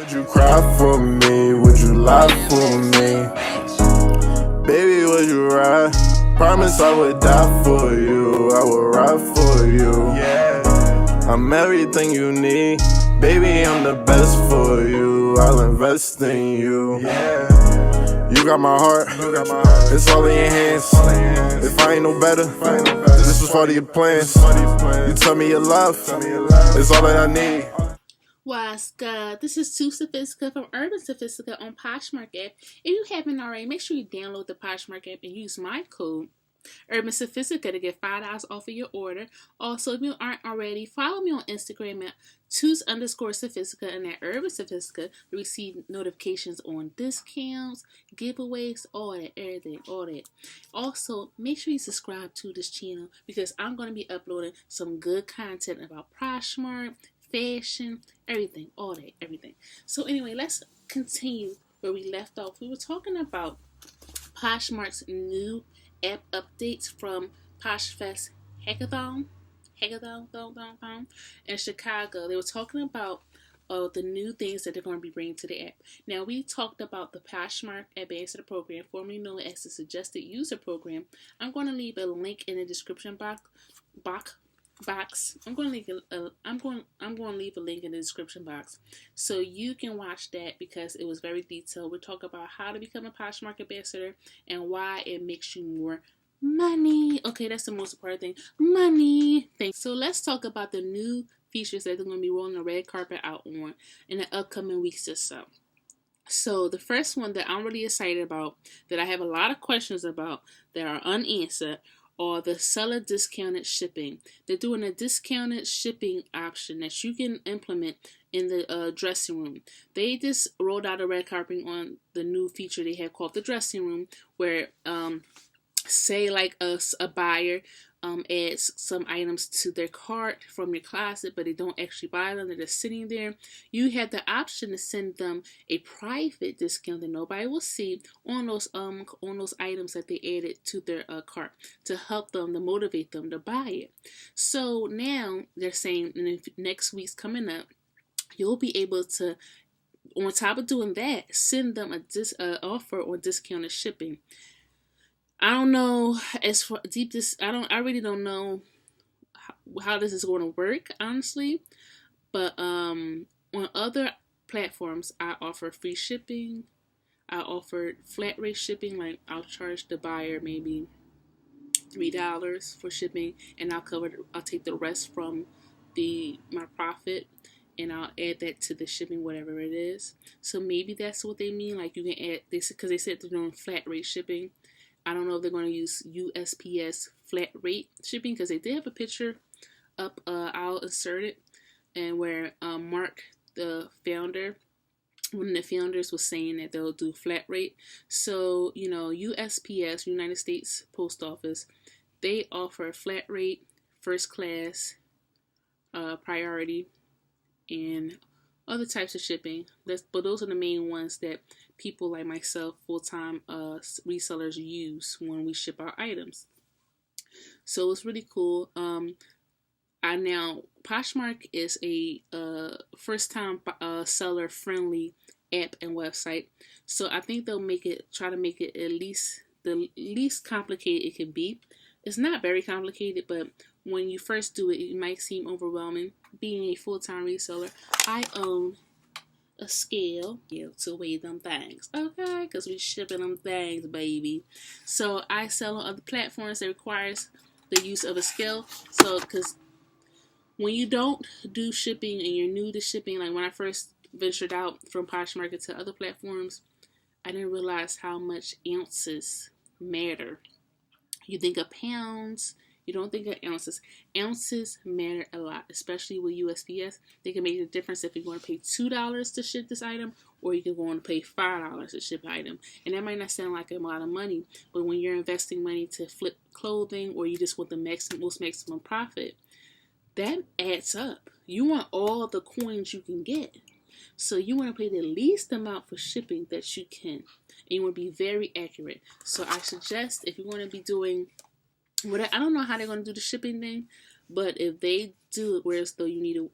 Would you cry for me? Would you lie for me? Baby, would you ride? Promise I would die for you. I would ride for you. Yeah, I'm everything you need. Baby, I'm the best for you. I'll invest in you. Yeah, you got my heart. It's all in your hands. If I ain't no better, this was part of your plans. You tell me your love. It's all that I need. What's good? This is TootsSophistica from UrbanSophistica on PoshMark app. If you haven't already, make sure you download the PoshMark app and use my code UrbanSophistica to get $5 off of your order. Also, if you aren't already, follow me on Instagram at Toots_Sophistica and at UrbanSophistica to receive notifications on discounts, giveaways, all that, everything, all that. Also, make sure you subscribe to this channel because I'm going to be uploading some good content about PoshMark, fashion, everything, all that, everything. So anyway, let's continue where we left off. We were talking about PoshMark's new app updates from PoshFest Hackathon in Chicago. They were talking about the new things that they're going to be bringing to the app. Now, we talked about the PoshMark Ambassador Program, formerly known as the Suggested User Program. I'm going to leave a link in the description box. I'm going to leave a link in the description box so you can watch that because it was very detailed. We talk about how to become a PoshMark ambassador and why it makes you more money. Okay, that's the most important thing. Money. Thanks. So let's talk about the new features that they're going to be rolling the red carpet out on in the upcoming weeks or so. So the first one that I'm really excited about, that I have a lot of questions about that are unanswered, or the seller discounted shipping. They're doing a discounted shipping option that you can implement in the dressing room. They just rolled out a red carpet on the new feature they have called the dressing room, where say like a buyer adds some items to their cart from your closet, but they don't actually buy them, they're just sitting there. You have the option to send them a private discount that nobody will see on those items that they added to their cart to help them, to motivate them to buy it. So now they're saying in the next week's coming up, you'll be able to, on top of doing that, send them a offer on discounted shipping. I don't know as far deep this. I really don't know how this is going to work, honestly. But on other platforms, I offer free shipping. I offer flat rate shipping. Like I'll charge the buyer maybe $3 for shipping, and I'll take the rest from my profit, and I'll add that to the shipping, whatever it is. So maybe that's what they mean. Like you can add this because they said they're doing flat rate shipping. I don't know if they're going to use USPS flat rate shipping because they did have a picture up. I'll insert it, and where Mark, the founder, one of the founders, was saying that they'll do flat rate. So USPS, United States Post Office, they offer flat rate, first class, priority, and other types of shipping. But those are the main ones that people like myself, full-time resellers, use when we ship our items. So it's really cool. PoshMark is a first-time seller friendly app and website. So I think they'll try to make it at least the least complicated it can be. It's not very complicated, but when you first do it, it might seem overwhelming. Being a full-time reseller, I own a scale to weigh them things, okay? Because we shipping them things, baby. So I sell on other platforms that requires the use of a scale. So, because when you don't do shipping and you're new to shipping, like when I first ventured out from PoshMark to other platforms, I didn't realize how much ounces matter. You think of pounds, you don't think of ounces. Ounces matter a lot, especially with USPS. They can make a difference if you're going to pay $2 to ship this item, or you can go on to pay $5 to ship an item. And that might not sound like a lot of money, but when you're investing money to flip clothing, or you just want the most maximum profit, that adds up. You want all the coins you can get. So you want to pay the least amount for shipping that you can. And you want to be very accurate. So I suggest if you want to be doing I don't know how they're going to do the shipping thing, but if they do it whereas though you need to,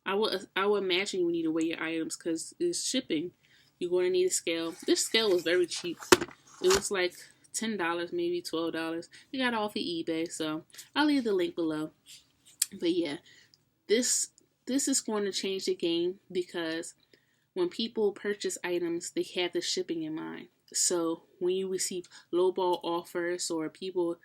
I would imagine you need to weigh your items because it's shipping. You're going to need a scale. This scale was very cheap. It was like $10, maybe $12. I got it off of eBay, so I'll leave the link below. But yeah, this is going to change the game because when people purchase items, they have the shipping in mind. So when you receive lowball offers or people,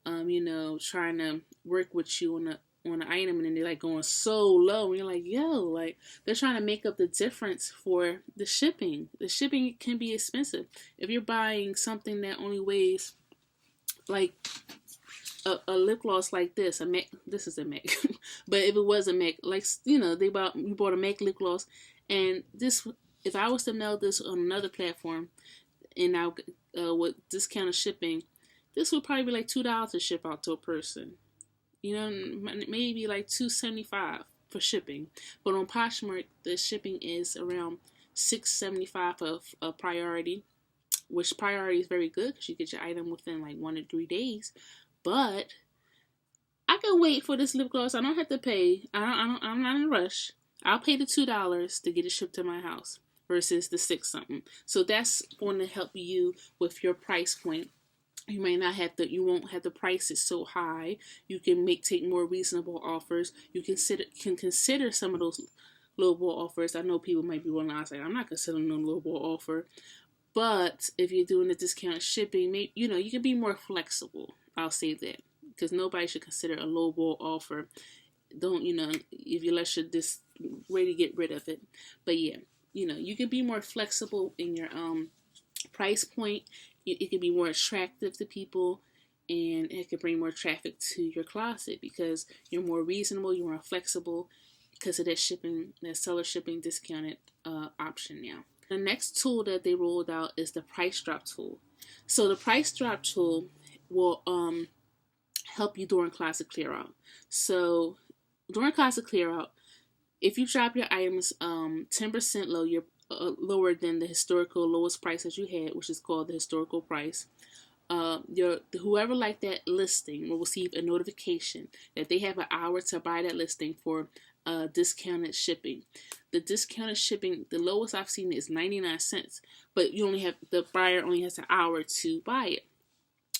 trying to work with you on an item and then they're like going so low and you're like, yo, like they're trying to make up the difference for the shipping. The shipping can be expensive. If you're buying something that only weighs like a lip gloss like this, this is a MAC, but if it was a MAC, like, you bought a MAC lip gloss, and this, if I was to mail this on another platform, and now with discounted shipping, this would probably be like $2 to ship out to a person. Maybe like $2.75 for shipping. But on PoshMark, the shipping is around $6.75 of a priority, which priority is very good because you get your item within like 1 to 3 days. But I can wait for this lip gloss. I don't have to pay. I'm not in a rush. I'll pay the $2 to get it shipped to my house versus the $6 something. So that's going to help you with your price point. You won't have the prices so high. You can take more reasonable offers. You can consider some of those lowball offers. I know people might be willing to say, I'm not considering no lowball offer. But if you're doing the discounted shipping, maybe, you can be more flexible. I'll say that. Because nobody should consider a lowball offer. Don't, if you let your this way to get rid of it. But yeah, you can be more flexible in your price point. It can be more attractive to people, and it can bring more traffic to your closet because you're more reasonable, you're more flexible because of that seller shipping discounted option now. The next tool that they rolled out is the price drop tool. So the price drop tool will help you during closet clear out. So during closet clear out, if you drop your items 10% low, you're lower than the historical lowest price that you had, which is called the historical price. Whoever liked that listing will receive a notification that they have an hour to buy that listing for discounted shipping. The discounted shipping, the lowest I've seen is 99 cents, but the buyer only has an hour to buy it.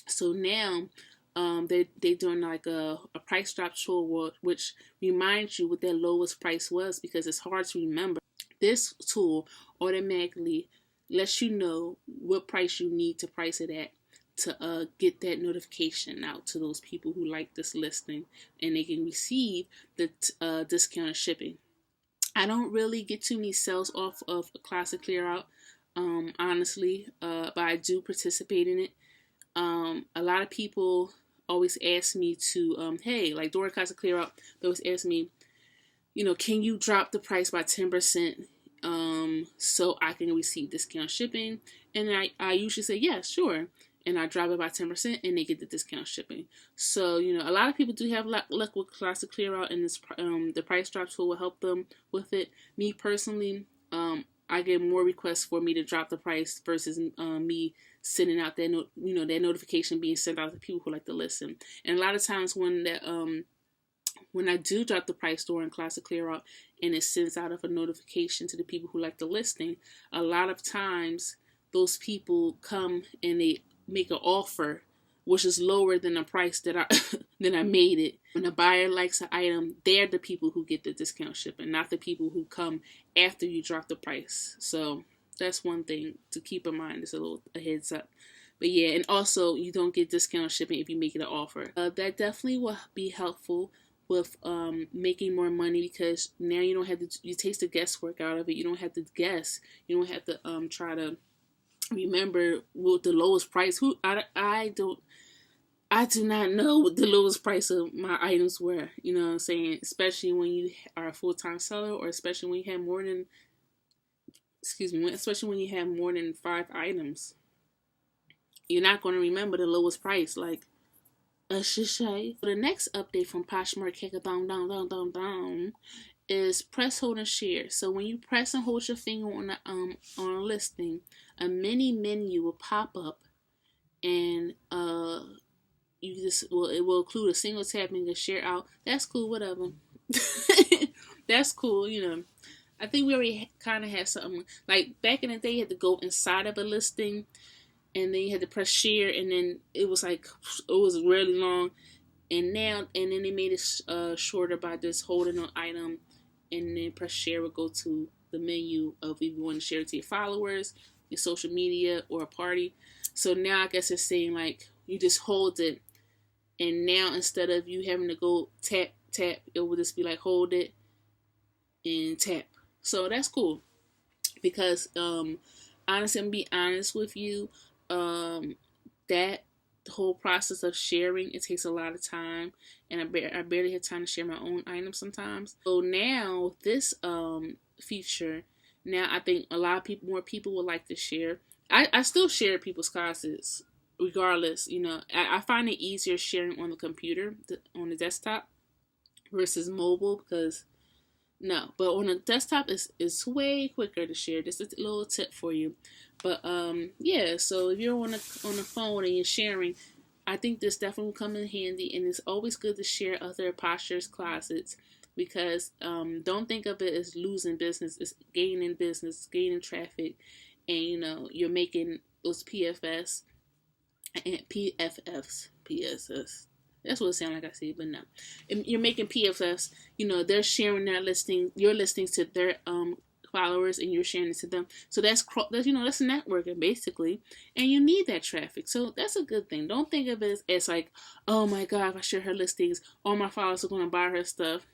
So now they're doing like a price drop tool which reminds you what their lowest price was because it's hard to remember. This tool automatically lets you know what price you need to price it at to get that notification out to those people who like this listing, and they can receive the discounted shipping. I don't really get too many sales off of a classic clear out, honestly, but I do participate in it. A lot of people always ask me to, hey, like during classic clear out, they always ask me, can you drop the price by 10%? So I can receive discount shipping, and I usually say, yeah, sure, and I drop it by 10%, and they get the discount shipping. So a lot of people do have luck with classic clear out, and this the price drop tool will help them with it. Me personally, I get more requests for me to drop the price versus me sending out that that notification being sent out to people who like to listen. And a lot of times when I do drop the price during classic clear out and it sends out of a notification to the people who like the listing, a lot of times those people come and they make an offer which is lower than the price that I made it. When a buyer likes an item, they're the people who get the discount shipping, not the people who come after you drop the price. So that's one thing to keep in mind. It's a heads up. But yeah, and also you don't get discount shipping if you make it an offer. That definitely will be helpful with making more money because now you don't have to, you take the guesswork out of it. You don't have to guess. You don't have to try to remember what the lowest price. I do not know what the lowest price of my items were. You know what I'm saying? Especially when you are a full-time seller, or especially when you have more than, especially when you have more than 5 items. You're not going to remember the lowest price, like a shishay. The next update from PoshMark is press, hold, and share. So when you press and hold your finger on a listing, a mini menu will pop up, and it will include a single tap and a share out. That's cool, whatever. that's cool. I think we already kind of had something like back in the day. You had to go inside of a listing, and then you had to press share, and then it was really long. And then they made it shorter by just holding an item, and then press share would go to the menu of if you want to share it to your followers, your social media, or a party. So now I guess it's saying like you just hold it, and now instead of you having to go tap, it will just be like hold it and tap. So that's cool because honestly, I'm gonna be honest with you, that the whole process of sharing, it takes a lot of time, and I barely have time to share my own items sometimes. So now this feature, now I think a lot of more people would like to share. I still share people's closets regardless. I find it easier sharing on the computer, on the desktop, versus mobile because but on a desktop it's way quicker to share. This is a little tip for you. But yeah, so if you're on the phone and you're sharing, I think this definitely will come in handy, and it's always good to share other postures closets because don't think of it as losing business. It's gaining business, gaining traffic, and you're making those PFS and PSS. That's what it sounds like I say, but no. You're making PFS. They're sharing your listings to their followers, and you're sharing it to them. So that's networking basically, and you need that traffic. So that's a good thing. Don't think of it as like, oh my God, if I share her listings, all my followers are going to buy her stuff.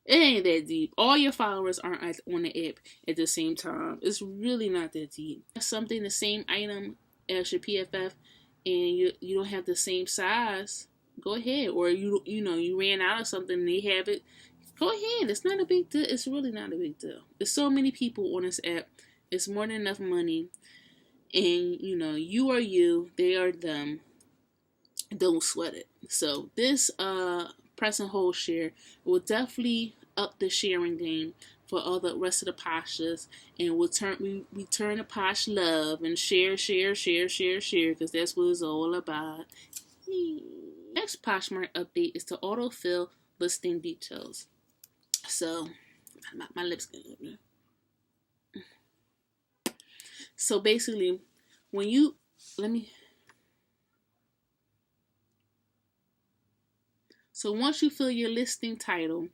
It ain't that deep. All your followers aren't on the app at the same time. It's really not that deep. Something the same item as your PFF, and you don't have the same size. Go ahead, or you ran out of something and they have it. Go ahead. It's not a big deal. It's really not a big deal. There's so many people on this app. It's more than enough money, and you are you, they are them. Don't sweat it. So this press and hold share will definitely up the sharing game for all the rest of the poshes, and we turn the posh love and share because that's what it's all about. Next PoshMark update is to autofill listing details. So my lips getting up. So basically, So once you fill your listing title,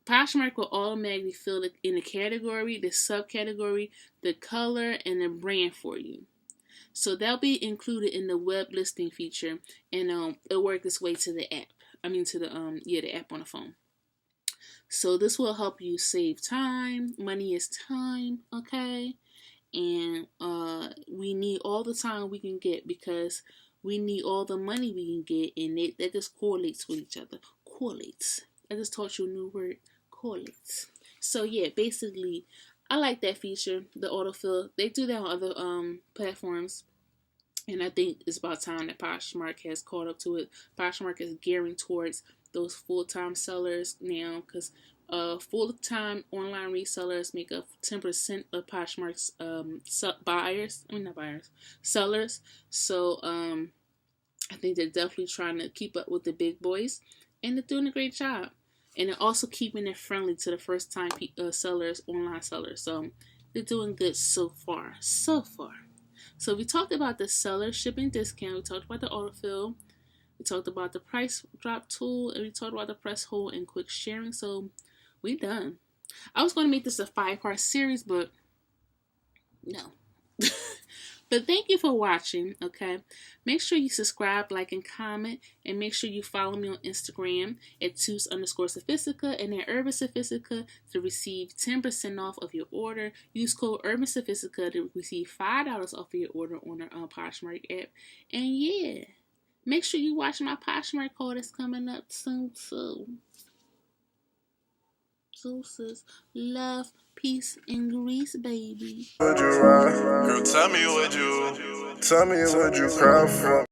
PoshMark will automatically fill it in the category, the subcategory, the color, and the brand for you. So that'll be included in the web listing feature, and it'll work its way to the app. The app on the phone. So this will help you save time. Money is time, okay? And we need all the time we can get because we need all the money we can get, and that just correlates with each other. Correlates. I just taught you a new word. Correlates. So yeah, basically, I like that feature, the autofill. They do that on other platforms, and I think it's about time that PoshMark has caught up to it. PoshMark is gearing towards those full-time sellers now, because full-time online resellers make up 10% of PoshMark's sellers. So I think they're definitely trying to keep up with the big boys, and they're doing a great job. And they're also keeping it friendly to the first-time sellers, online sellers. So they're doing good so far. So we talked about the seller shipping discount. We talked about the autofill. We talked about the price drop tool. And we talked about the press hold and quick sharing. So we done. I was going to make this a 5-part series, but no. But thank you for watching, okay? Make sure you subscribe, like, and comment. And make sure you follow me on Instagram at TootsSophistica and at UrbanSophistica to receive 10% off of your order. Use code UrbanSophistica to receive $5 off of your order on our PoshMark app. And yeah, make sure you watch my PoshMark haul that's coming up soon too. Deuces, love, peace, and grease, baby. Would you ride? Girl, tell me would you cry for?